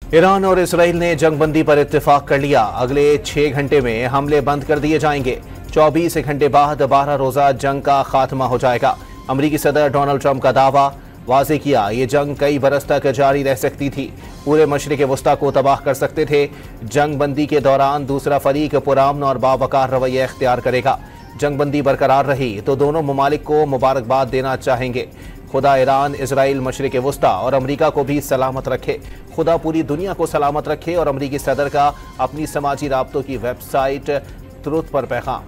Iran और Israel ने जंगबंदी पर इत्तेफाक कर लिया। अगले 6 घंटे में हमले बंद कर दिए जाएंगे। 24 घंटे बाद 12 रोजा जंग का खात्मा हो जाएगा। अमरीकी सदर डोनाल्ड ट्रंप का दावा वाज़ेह किया, ये जंग कई बरस तक जारी रह सकती थी, पूरे मशरिक़ वस्ता को तबाह कर सकते थे। जंगबंदी के दौरान दूसरा फरीक पुरअमन और बावकार रवैया इख्तियार करेगा। जंगबंदी बरकरार रही तो दोनों ममालिक को मुबारकबाद देना चाहेंगे। खुदा ईरान, इसराइल, मशरिक़ वस्ता और अमरीका को भी सलामत रखे। खुदा पूरी दुनिया को सलामत रखे। और अमरीकी सदर का अपनी समाजी राब्तों की वेबसाइट ट्रुथ पर पैगाम।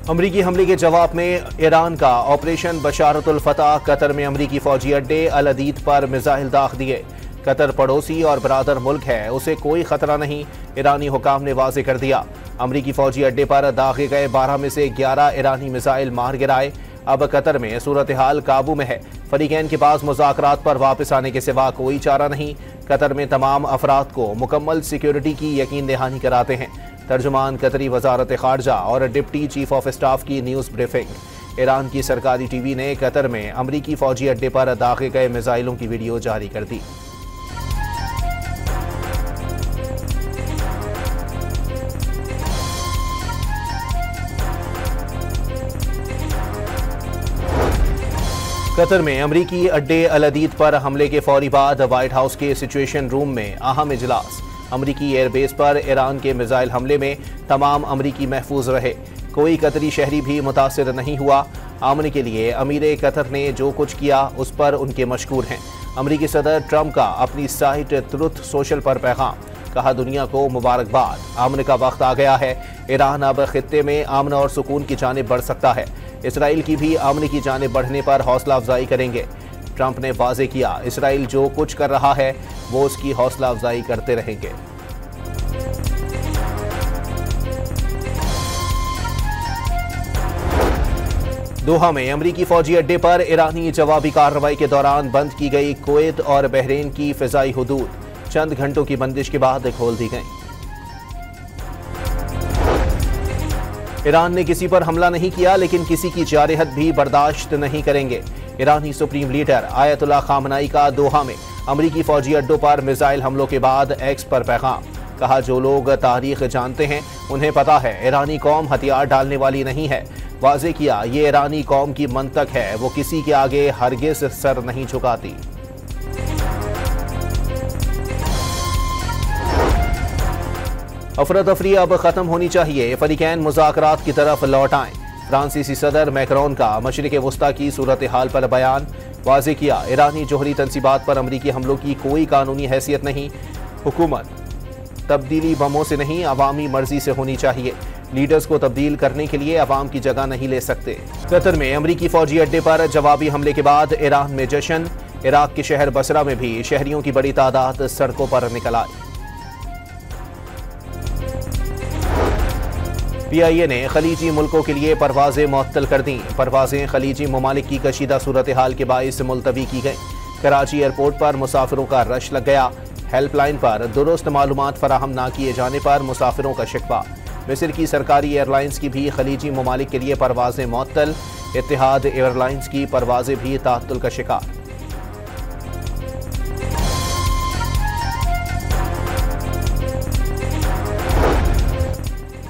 अमरीकी हमले के जवाब में ईरान का ऑपरेशन बशारतुल फतह। कतर में अमरीकी फौजी अड्डे अल अदीद पर मिसाइल दाग दिए। कतर पड़ोसी और बरादर मुल्क है, उसे कोई खतरा नहीं, ईरानी हुकाम ने वाज़ेह कर दिया। अमरीकी फौजी अड्डे पर दागे गए 12 में से 11 ईरानी मिसाइल मार गिराए। अब कतर में सूरत हाल काबू में है। फरीकैन के पास मुज़ाकरात पर वापस आने के सिवा कोई चारा नहीं। कतर में तमाम अफराद को मुकम्मल सिक्योरिटी की यकीन दहानी कराते हैं। तर्जुमान कतरी वजारत खारजा और डिप्टी चीफ ऑफ स्टाफ की न्यूज़ ब्रीफिंग। ईरान की सरकारी टीवी ने कतर में अमरीकी फौजी अड्डे पर दागे गए मिसाइलों की वीडियो जारी कर दी। कतर में अमरीकी अड्डे अल अदीद पर हमले के फौरी बाद व्हाइट हाउस के सिचुएशन रूम में अहम इजलास। अमरीकी एयरबेस पर ईरान के मिसाइल हमले में तमाम अमरीकी महफूज रहे, कोई कतरी शहरी भी मुतासिर नहीं हुआ। आमने के लिए अमीर कतर ने जो कुछ किया उस पर उनके मशकूर हैं। अमरीकी सदर ट्रंप का अपनी साइट ट्रुथ सोशल पर पैगाम, कहा दुनिया को मुबारकबाद, अमन का वक्त आ गया है। ईरान अब खित्ते में अमन और सुकून की जानिब बढ़ सकता है। इसराइल की भी अमन की जानिब बढ़ने पर हौसला अफजाई करेंगे। ट्रंप ने वाज़ेह किया, इसराइल जो कुछ कर रहा है वो उसकी हौसला अफजाई करते रहेंगे। दोहा में अमरीकी फौजी अड्डे पर ईरानी जवाबी कार्रवाई के दौरान बंद की गई कुवैत और बहरीन की फिजाई हुदूद, चंद घंटों की बंदिश के बाद खोल दी गई। ईरान ने किसी पर हमला नहीं किया, लेकिन किसी की जारहत भी बर्दाश्त नहीं करेंगे। ईरानी सुप्रीम लीडर आयतुल्लाह खामनाई का दोहा में अमरीकी फौजी अड्डों पर मिसाइल हमलों के बाद एक्स पर पैगाम, कहा जो लोग तारीख जानते हैं उन्हें पता है ईरानी कौम हथियार डालने वाली नहीं है। वाज़ेह किया, ये ईरानी कौम की मंतक है, वो किसी के आगे हरगिज़ सर नहीं झुकाती। अफरा तफरी अब खत्म होनी चाहिए, फरीकैन मुज़ाकरात की तरफ लौट आएं। फ्रांसीसी सदर मैक्रोन का मशरिक़ वस्ता की सूरत हाल पर बयान। वाज़ेह किया, ईरानी जोहरी तंसीबात पर अमरीकी हमलों की कोई कानूनी हैसियत नहीं। हुकूमत तब्दीली बमों से नहीं, अवामी मर्जी से होनी चाहिए। लीडर्स को तब्दील करने के लिए अवाम की जगह नहीं ले सकते। कतर में अमरीकी फौजी अड्डे पर जवाबी हमले के बाद ईरान में जश्न। इराक के शहर बसरा में भी शहरियों की बड़ी तादाद सड़कों पर निकल आई। PIA ने खलीजी मुल्कों के लिए परवाजें मुअत्तल कर दी। परवाजें खलीजी ममालिक की कशीदा सूरत हाल के बाइस मुलतवी की गई। कराची एयरपोर्ट पर मुसाफिरों का रश लग गया। हेल्पलाइन पर दुरुस्त मालूमात फराहम न किए जाने पर मुसाफिरों का शिकवा। मिस्र की सरकारी एयरलाइंस की भी खलीजी ममालिक के लिए परवाजें मुअत्तल। इत्तेहाद एयरलाइंस की परवाजें भी ताअत्तुल का शिकार।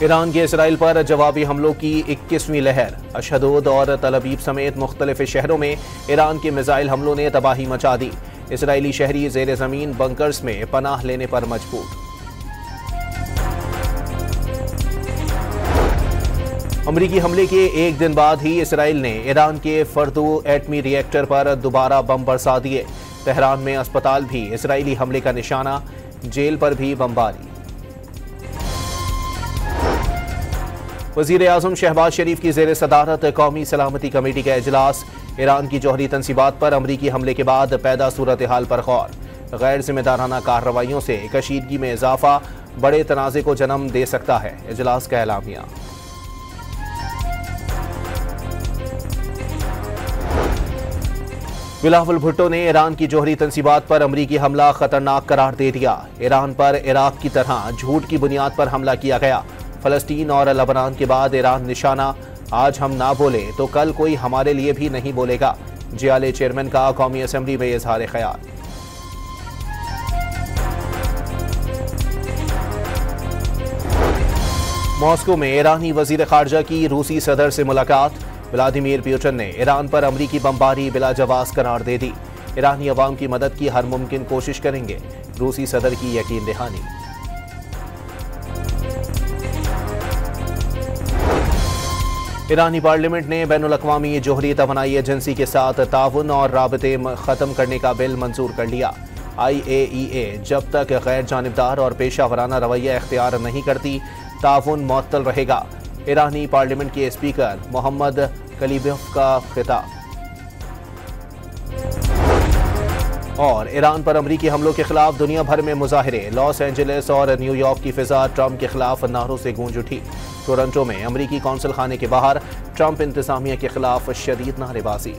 ईरान के इसराइल पर जवाबी हमलों की 21वीं लहर। अशहदोद और तल अबीब समेत मुख्तलिफ शहरों में ईरान के मिसाइल हमलों ने तबाही मचा दी। इसराइली शहरी ज़ेर ज़मीन बंकर्स में पनाह लेने पर मजबूर। अमरीकी हमले के एक दिन बाद ही इसराइल ने ईरान के फर्दो एटमी रिएक्टर पर दोबारा बम बरसा दिए। तेहरान में अस्पताल भी इसराइली हमले का निशाना, जेल पर भी बमबारी। वज़ीर आज़म शहबाज शरीफ की ज़ेर सदारत कौमी सलामती कमेटी का इजलास। ईरान की जौहरी तंसीबात पर अमरीकी हमले के बाद पैदा सूरत हाल पर गौर। गैर जिम्मेदाराना कार्रवाइयों से कशीदगी में इजाफा बड़े तनाज़े को जन्म दे सकता है, इजलास का एलामिया। बिलावल भुट्टो ने ईरान की जौहरी तंसीबात पर अमरीकी हमला खतरनाक करार दे दिया। ईरान पर इराक की तरह झूठ की बुनियाद पर हमला किया गया। फलस्तीन और लबनान के बाद ईरान निशाना। आज हम ना बोले तो कल कोई हमारे लिए भी नहीं बोलेगा। जियाले चेयरमैन का कौमी असेंबली में इजहार ख्याल। मॉस्को में ईरानी वजीर खारजा की रूसी सदर से मुलाकात। व्लादिमीर पुतिन ने ईरान पर अमरीकी बमबारी बिला जवाज करार दे दी। ईरानी अवाम की मदद की हर मुमकिन कोशिश करेंगे, रूसी सदर की यकीन दहानी। ईरानी पार्लियामेंट ने बैनुल-अक़वामी जोहरी तवानाई एजेंसी के साथ ताउन और राबते खत्म करने का बिल मंजूर कर लिया। IAEA जब तक गैर जानिबदार और पेशा वराना रवैया इख्तियार नहीं करती, ताउन मुअत्तल रहेगा। ईरानी पार्लियामेंट के स्पीकर मोहम्मद कलीबफ का खिताब। और ईरान पर अमरीकी हमलों के खिलाफ दुनिया भर में मुजाहिरे। लॉस एंजलिस और न्यूयॉर्क की फिजा ट्रंप के खिलाफ नारों से गूंज उठी। टोरंटो में अमरीकी कौंसल खाने के बाहर ट्रंप इंतजामिया के खिलाफ शदीद नारेबाजी।